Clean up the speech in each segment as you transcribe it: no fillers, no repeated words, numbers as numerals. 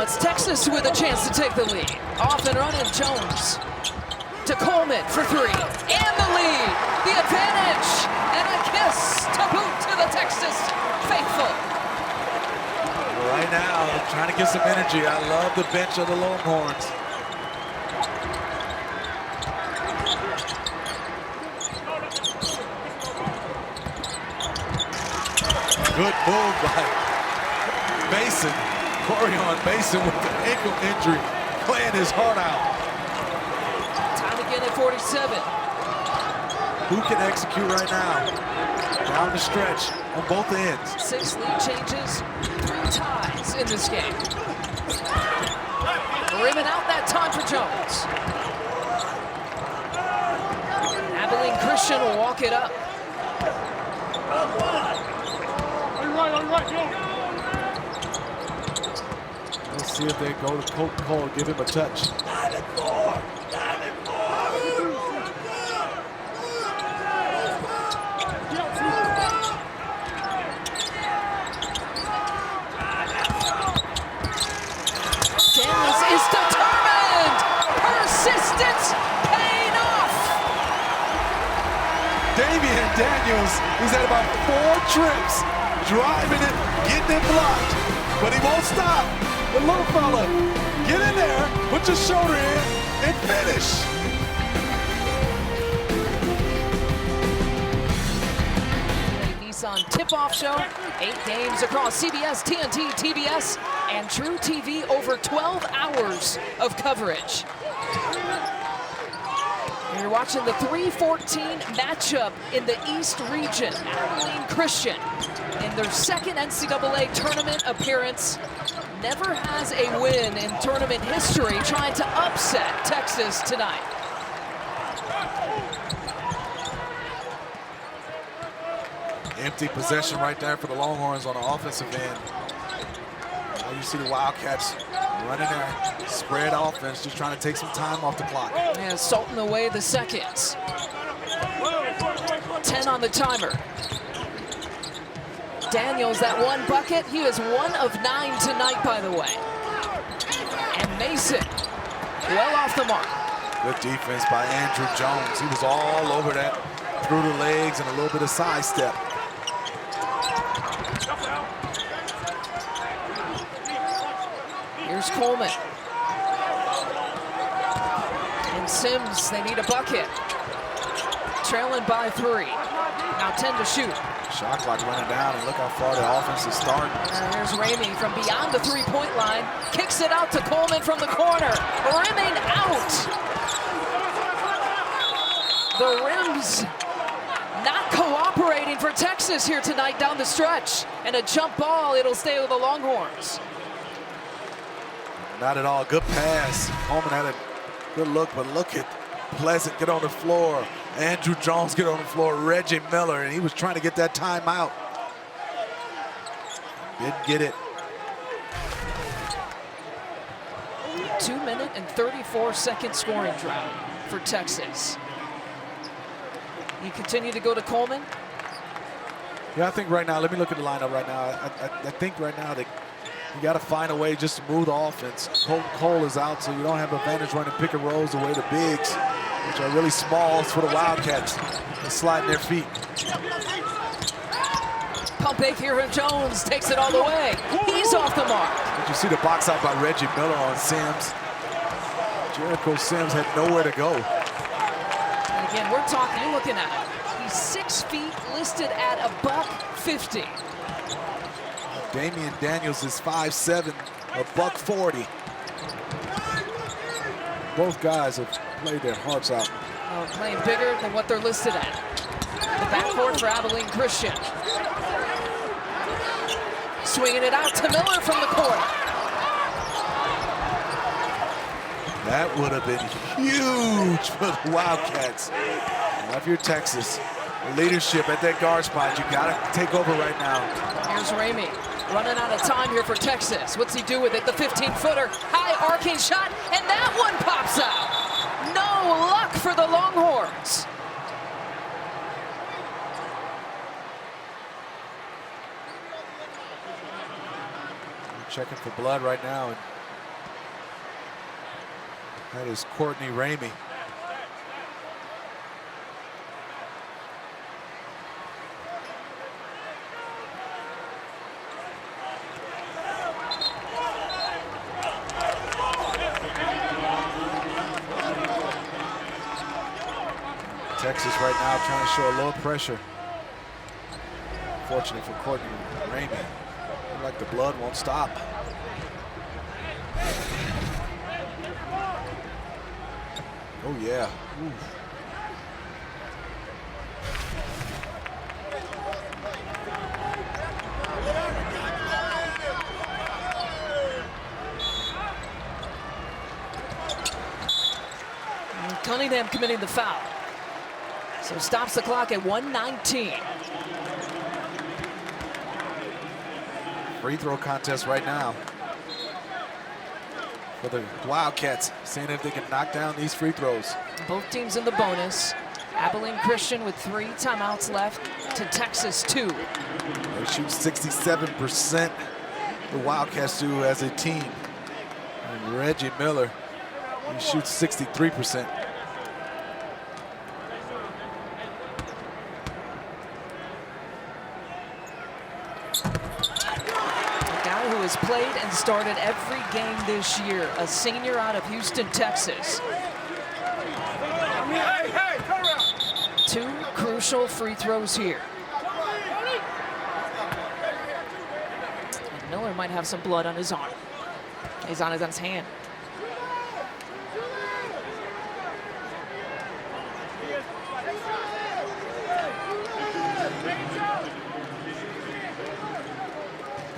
Now it's Texas with a chance to take the lead. Off and running, Jones to Coleman for three. And the lead, the advantage, and a kiss to boot to the Texas faithful. Right now, trying to get some energy. I love the bench of the Longhorns. Good move by Mason. Corian Mason with an ankle injury, playing his heart out. Time again at 47. Who can execute right now? Down the stretch on both ends. 6 lead changes, 3 ties in this game. Rimming out that time for Jones. Abilene Christian will walk it up. Let's see if they go to Cole, give him a touch. Daniels is determined. Persistence paying off. Daniels, he's had about 4 trips, driving it, getting it blocked, but he won't stop. The little fella, get in there, put your shoulder in, and finish. Nissan tip-off show, 8 games across CBS, TNT, TBS, and True TV, over 12 hours of coverage. And you're watching the 3-14 matchup in the East region. Abilene Christian, in their second NCAA tournament appearance, never has a win in tournament history, trying to upset Texas tonight. Empty possession right there for the Longhorns on the offensive end. Now you see the Wildcats running there, spread offense, just trying to take some time off the clock. And salting away the seconds. 10 on the timer. Daniels, that one bucket, he is 1 of 9 tonight, by the way. And Mason, well off the mark. Good defense by Andrew Jones. He was all over that, through the legs and a little bit of sidestep. Here's Coleman. And Sims, they need a bucket. Trailing by 3. Now 10 to shoot. Shot clock running down, and look how far the offense is starting. And here's Ramey from beyond the 3-point line. Kicks it out to Coleman from the corner. Rimming out. The rims not cooperating for Texas here tonight down the stretch. And a jump ball, it'll stay with the Longhorns. Not at all. Good pass. Coleman had a good look, but look at Pleasant get on the floor. Andrew Jones get on the floor. Reggie Miller, and he was trying to get that timeout. Didn't get it. 2-minute and 34-second scoring drought for Texas. You continue to go to Coleman. Yeah, I think right now, let me look at the lineup right now. I think right now that you got to find a way just to move the offense. Cole is out, so you don't have advantage running pick and rolls the way the bigs, which are really small for the Wildcats, and sliding their feet. Pump fake here from Jones, takes it all the way. He's off the mark. Did you see the box out by Reggie Miller on Sims? Jericho Sims had nowhere to go. And again, you're looking at it. He's 6 feet, listed at $150. Damian Daniels is 5'7", $140. Both guys have played their hearts out. Oh, playing bigger than what they're listed at. The backcourt for Abilene Christian. Swinging it out to Miller from the corner. That would have been huge for the Wildcats. Now, if you're Texas, leadership at that guard spot, you got to take over right now. Here's Ramey. Running out of time here for Texas. What's he do with it? The 15-footer, high arcing shot, and that one pops out. No luck for the Longhorns. Checking for blood right now. And That is Courtney Ramey. Texas right now trying to show a little pressure. Fortunately for Courtney Ramey, look like the blood won't stop. Oh yeah. Ooh. Cunningham committing the foul. So stops the clock at 1:19. Free throw contest right now for the Wildcats, seeing if they can knock down these free throws. Both teams in the bonus. Abilene Christian with 3 timeouts left to Texas 2. They shoot 67%. The Wildcats do as a team. And Reggie Miller, he shoots 63%. Has played and started every game this year, a senior out of Houston, Texas. 2 crucial free throws here. And Miller might have some blood on his arm. He's on his hand.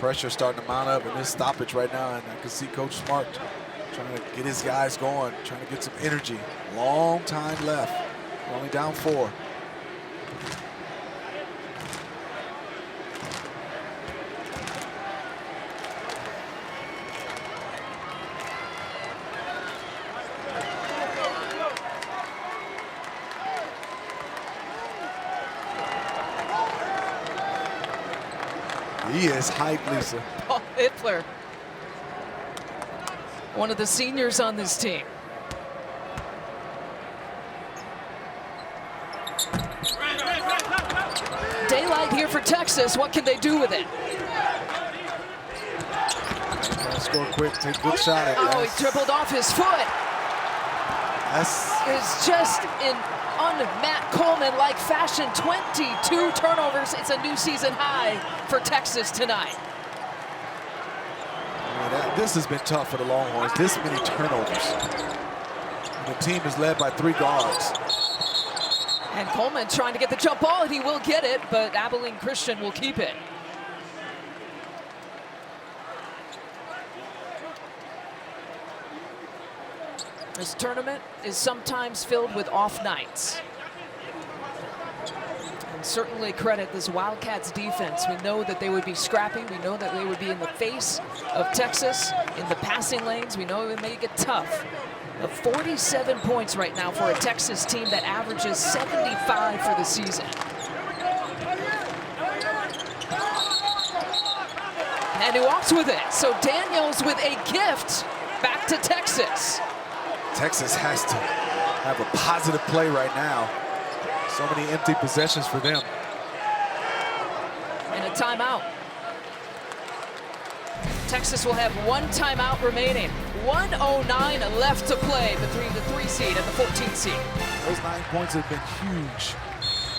Pressure starting to mount up in this stoppage right now, and I can see Coach Smart trying to get his guys going, trying to get some energy. Long time left, we're only down 4. He is hype, Lisa. Paul Hitler, one of the seniors on this team. Daylight here for Texas. What can they do with it? Score quick, take a good shot at it. Oh, he dribbled off his foot. It's just in Matt Coleman-like fashion. 22 turnovers. It's a new season high for Texas tonight. This has been tough for the Longhorns. This many turnovers. The team is led by 3 guards. And Coleman trying to get the jump ball, and he will get it, but Abilene Christian will keep it. This tournament is sometimes filled with off nights. And certainly credit this Wildcats defense. We know that they would be scrappy. We know that they would be in the face of Texas in the passing lanes. We know it would make it tough. 47 points right now for a Texas team that averages 75 for the season. And he walks with it. So Daniels with a gift back to Texas. Texas has to have a positive play right now. So many empty possessions for them. And a timeout. Texas will have 1 timeout remaining. 1:09 left to play between the 3 seed and the 14 seed. Those 9 points have been huge.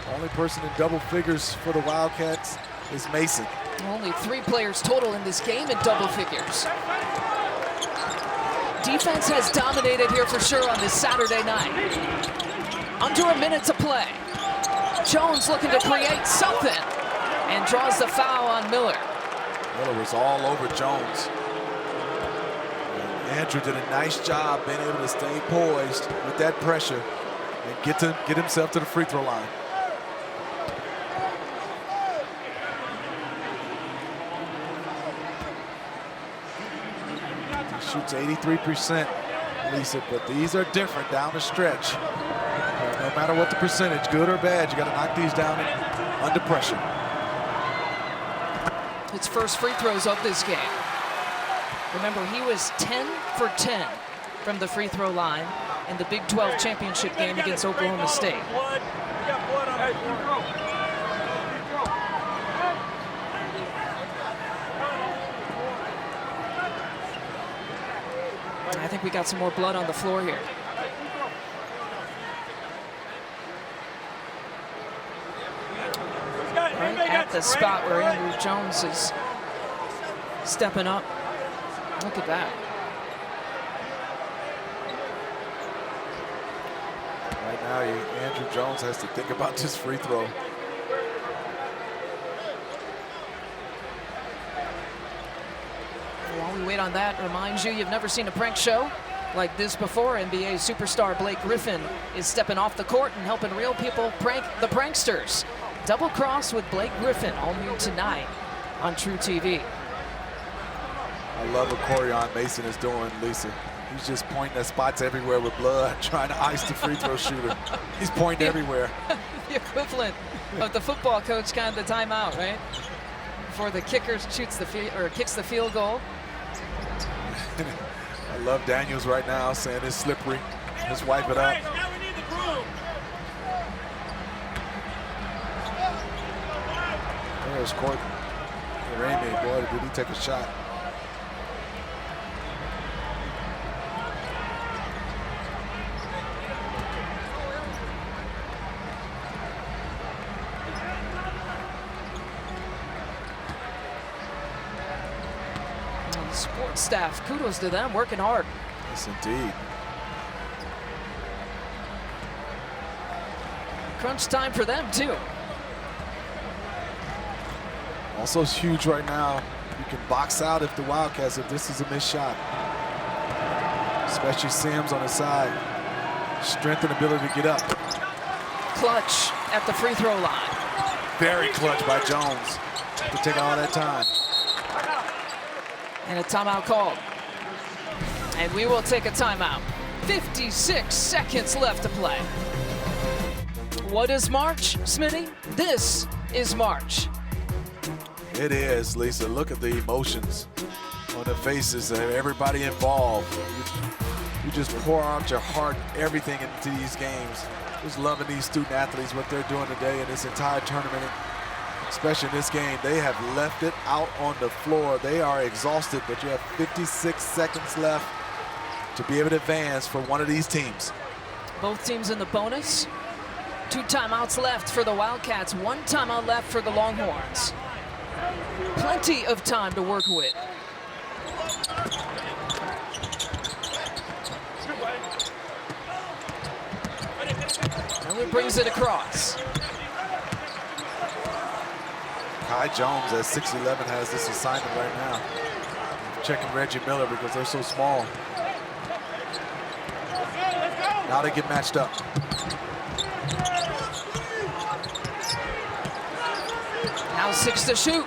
The only person in double figures for the Wildcats is Mason. Only 3 players total in this game in double figures. Defense has dominated here for sure on this Saturday night. Under a minute to play. Jones looking to create something and draws the foul on Miller. Miller was all over Jones. And Andrew did a nice job being able to stay poised with that pressure and get himself to the free throw line. He shoots 83%, Lisa, but these are different down the stretch. No matter what the percentage, good or bad, you got to knock these down under pressure. His first free throws of this game. Remember, he was 10 for 10 from the free throw line in the Big 12 championship game against Oklahoma State. I think we got some more blood on the floor here. Right at the spot where Andrew Jones is stepping up. Look at that. Right now, Andrew Jones has to think about this free throw. While we wait on that, reminds you you've never seen a prank show like this before. NBA superstar Blake Griffin is stepping off the court and helping real people prank the pranksters. Double Cross with Blake Griffin, all new tonight on True TV. I love what Corian Mason is doing, Lisa. He's just pointing at spots everywhere with blood, trying to ice the free throw shooter. He's pointing everywhere. The equivalent of the football coach kind of the timeout, right? Before the kicker shoots the kicks the field goal. I love Daniels right now saying it's slippery. Let's wipe it up. There's Court. Raymond, boy, did he take a shot. Sports staff, kudos to them, working hard. Yes, indeed. Crunch time for them, too. Also it's huge right now. You can box out if the Wildcats, if this is a missed shot. Especially Sims on the side. Strength and ability to get up. Clutch at the free throw line. Very clutch by Jones to take all that time. And a timeout called. And we will take a timeout. 56 seconds left to play. What is March, Smitty? This is March. It is, Lisa. Look at the emotions on the faces of everybody involved. You just pour out your heart, everything into these games. Just loving these student athletes, what they're doing today in this entire tournament, especially in this game. They have left it out on the floor. They are exhausted, but you have 56 seconds left to be able to advance for one of these teams. Both teams in the bonus. 2 timeouts left for the Wildcats, 1 timeout left for the Longhorns. Plenty of time to work with. And it brings it across. Kai Jones at 6'11" has this assignment right now. Checking Reggie Miller because they're so small. Now they get matched up. Now 6 to shoot.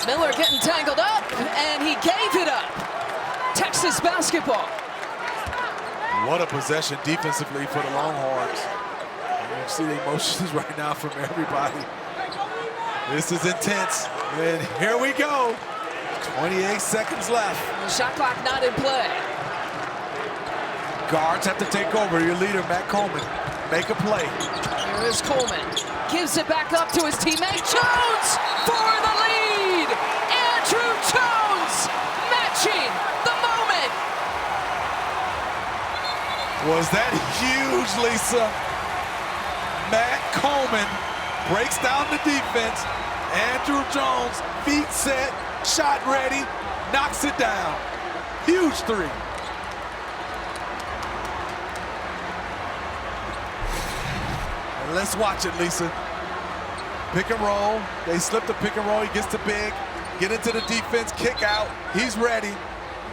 Miller getting tangled up, and he gave it up. Texas basketball. What a possession defensively for the Longhorns. And you see the emotions right now from everybody. This is intense, and here we go. 28 seconds left. The shot clock not in play. Guards have to take over. Your leader, Matt Coleman, make a play. Here is Coleman. Gives it back up to his teammate, Jones, for the lead. Andrew Jones matching the moment. Was that huge, Lisa? Matt Coleman breaks down the defense. Andrew Jones, feet set, shot ready, knocks it down. Huge three. And let's watch it, Lisa. Pick and roll. They slip the pick and roll. He gets to big, get into the defense, kick out. He's ready.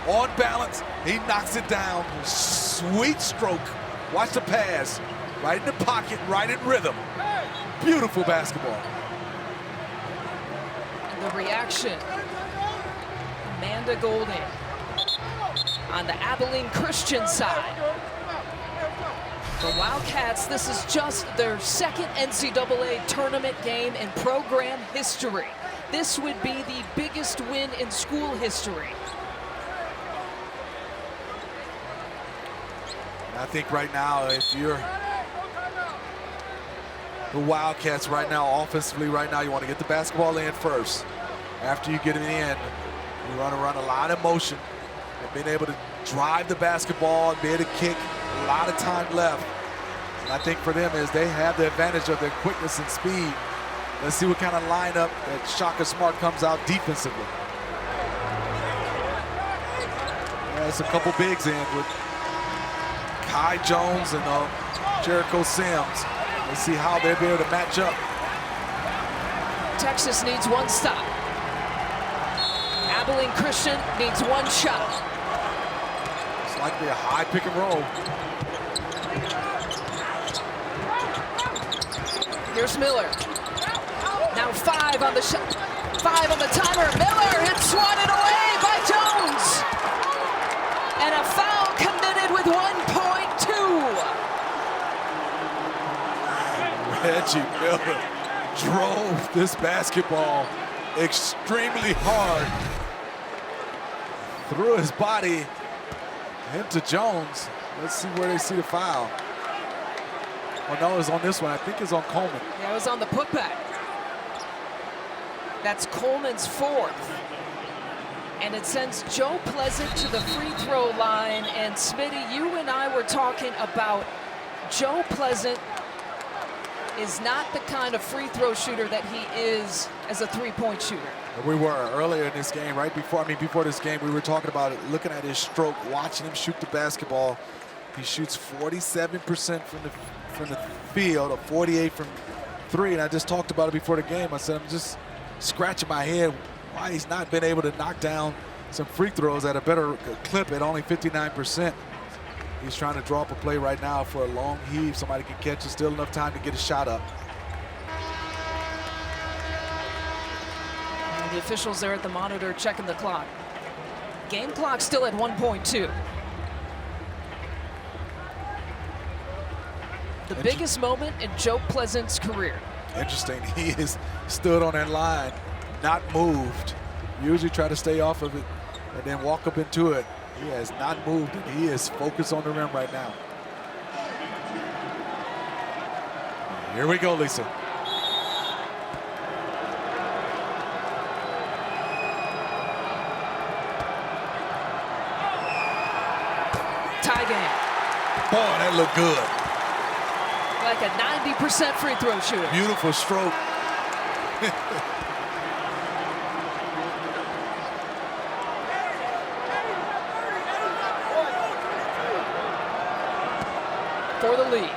On balance, he knocks it down. Sweet stroke. Watch the pass. Right in the pocket, right in rhythm. Beautiful basketball. The reaction. Amanda Golding on the Abilene Christian side. The Wildcats, this is just their second NCAA tournament game in program history. This would be the biggest win in school history. I think right now, if you're the Wildcats right now, offensively right now, you want to get the basketball in first. After you get it in, you want to run a lot of motion and being able to drive the basketball and be able to kick, a lot of time left. And I think for them is they have the advantage of their quickness and speed. Let's see what kind of lineup that Shaka Smart comes out defensively. There's a couple bigs in with Kai Jones and Jericho Sims. Let's see how they'll be able to match up. Texas needs one stop. Abilene Christian needs one shot. It's likely a high pick and roll. Here's Miller. Now 5 on the shot. 5 on the timer. Miller hits swatted away by Jones. And a foul committed with 1.2. Reggie Miller drove this basketball extremely hard. Threw his body into Jones. Let's see where they see the foul. Oh no, it's on this one. I think it's on Coleman. Yeah, it was on the putback. That's Coleman's 4th. And it sends Joe Pleasant to the free throw line. And Smitty, you and I were talking about Joe Pleasant is not the kind of free throw shooter that he is as a three-point shooter. We were earlier in this game, before this game, we were talking about it, looking at his stroke, watching him shoot the basketball. He shoots 47% from the field, or 48 from 3. And I just talked about it before the game. I said, I'm just scratching my head why he's not been able to knock down some free throws at a better clip at only 59%. He's trying to draw up a play right now for a long heave. Somebody can catch it, still enough time to get a shot up. And the officials there at the monitor checking the clock. Game clock still at 1.2. The biggest moment in Joe Pleasant's career. Interesting, he has stood on that line, not moved. Usually try to stay off of it and then walk up into it. He has not moved, and he is focused on the rim right now. Here we go, Lisa. Tie game. Boy, that looked good. Like a 90% free throw shooter. Beautiful stroke. For the lead.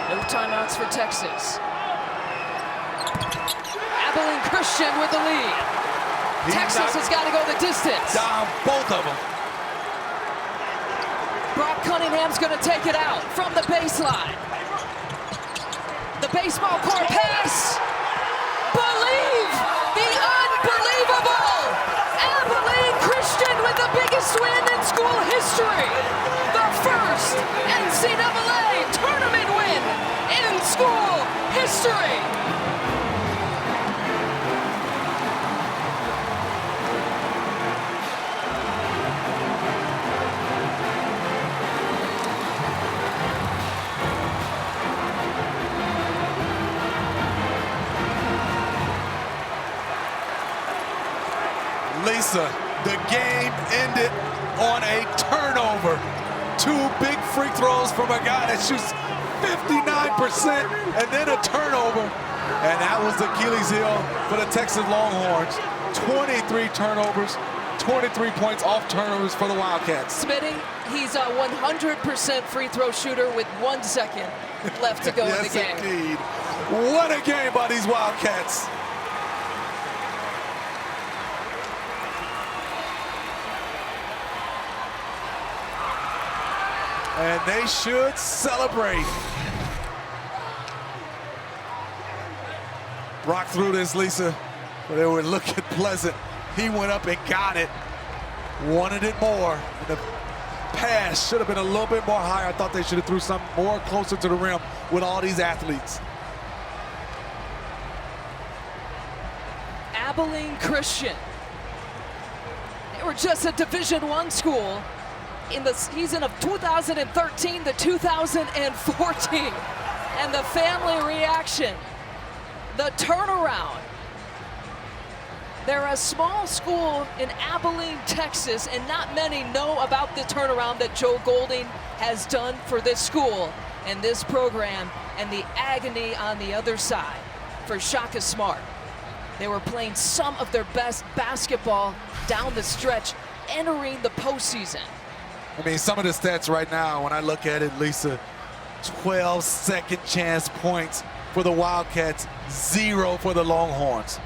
No timeouts for Texas. Abilene Christian with the lead. Texas has got to go the distance. Down both of them. Brock Cunningham's going to take it out from the baseline. The baseball court pass. Believe the unbelievable. Abilene Christian with the biggest win in school history. The first NCAA tournament win in school history. Lisa, the game ended on a turnover. 2 big free throws from a guy that shoots 59% and then a turnover. And that was the Achilles heel for the Texas Longhorns. 23 turnovers, 23 points off turnovers for the Wildcats. Smitty, he's a 100% free throw shooter with 1 second left to go in the game. Yes, indeed. What a game by these Wildcats. And they should celebrate. Brock threw this, Lisa, but they were looking pleasant. He went up and got it. Wanted it more. And the pass should have been a little bit more higher. I thought they should have threw something more closer to the rim with all these athletes. Abilene Christian. They were just a Division I school in the season of 2013 to 2014. And the family reaction, the turnaround. They're a small school in Abilene, Texas, and not many know about the turnaround that Joe Golding has done for this school and this program, and the agony on the other side for Shaka Smart. They were playing some of their best basketball down the stretch, entering the postseason. I mean, some of the stats right now, when I look at it, Lisa, 12 second chance points for the Wildcats, 0 for the Longhorns.